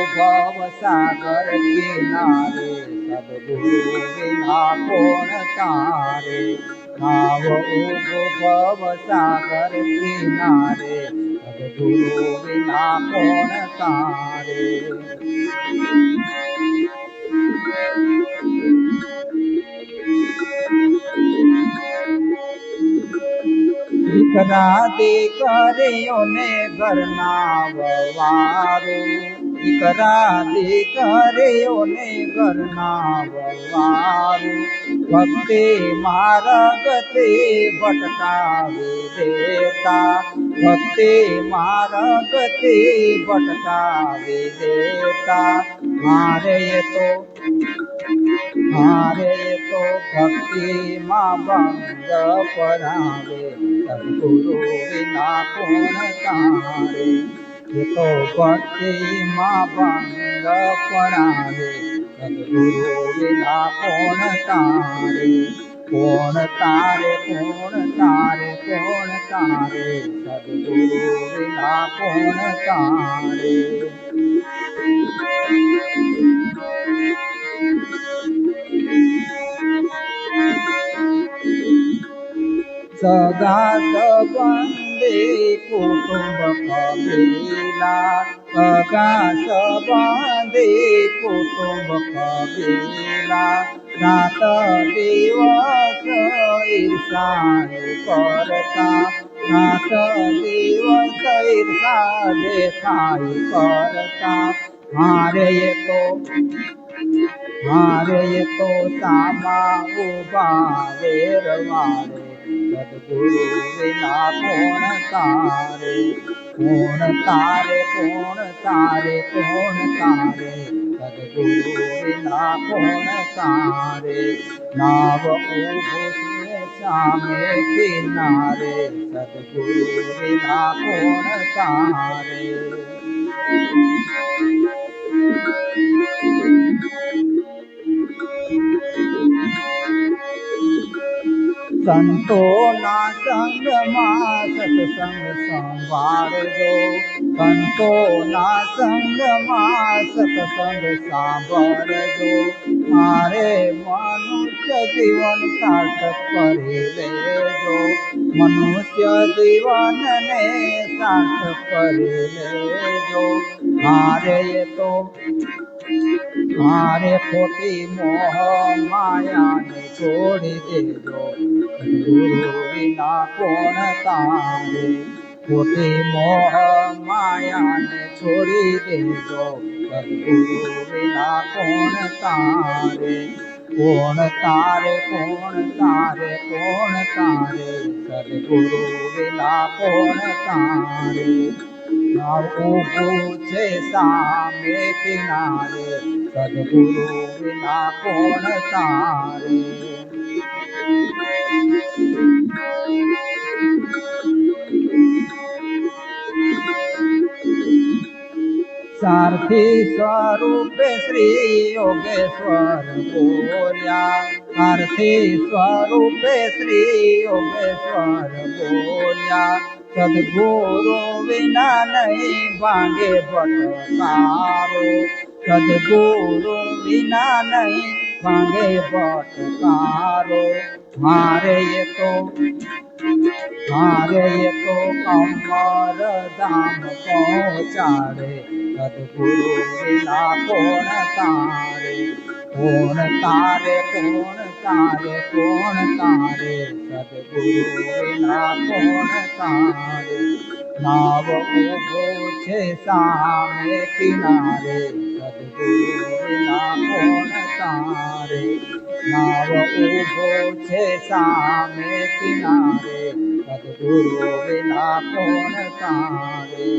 ભવ સાગર કિનારે સદગુરુ વિના કોણ તારે નાવ ઉભો ભવ સાગર કિનારે સદગુરુ વિના કોણ તારે દીકરા દીકરીઓને ઘરના વવારું દીકરા દીકરીઓને ઘરના વવારું ભક્તિ માર્ગથી ભટકાવી દેતા ભક્તિ માર્ગથી ભટકાવી દેતા મારે તો ભક્તિ માં ભંગ પડાવે સદગુરુ વિના કોણ તારે તો ભક્તિ માં ભંગ પડાવે સદગુરુ વિના કોણ તારે કોણ તારે કોણ તારે કોણ તારે સદગુરુ વિના કોણ તારે સગા સંબંધી કુટુંબ કબીલા સગા સંબંધી કુટુંબ કબીલા રાત દિવસ ઈર્ષા કરતા રાત દિવસ ઈર્ષા દેખાય કરતા મારે તો સામા ઉભા વેરવારે સદગુરુ વિના કોણ તારે કોણ તારે કોણ તારે કોણ તારે સદગુરુ વિના કોણ તારે નાવ ઉભો છે સામે કિનારે સદગુરુ વિના કોણ તારે સંતોના સંગમાં સત્સંગ સંભાળજો સંતોના સંગમાં સત્સંગ સાંભળજો મારે મનુષ્ય જીવન સાર્થક કરી લેજો મનુષ્ય જીવનને સાર્થક કરી લેજો મારે ખોટી મોહ માયાને છોડી દેજો સદગુરુ વિના કોણ તારે ખોટી મોહ માયાને છોડી દેજો સદગુરુ વિના કોણ તારે કોણ તારે કોણ તારે કોણ તારે સદગુરુ વિના કોણ તારે ઉભું છે સામે કિનારે સદગુરુ વિના કોણ તારે સારથી સ્વરૂપે શ્રી યોગેશ્વર બોલ્યા સારથી સ્વરૂપે શ્રી યોગેશ્વર બોલ્યા સદગુરુ વિના નહીં ભાંગે ભટકારો સદગુરુ વિના નહીં ભાંગે ભટકારો મારે તો અમર ધામ પહોંચાડે સદગુરુ વિના કોણ તારે કોણ તારે કોણ તારે કોણ તારે સદગુરુ વિના કોણ તારે નાવ ઉભો છે સામે કિનારે સદગુરુ વિના કોણ તારે નાવ ઉભો છે સામે કિનારે સદગુરુ વિના કોણ તારે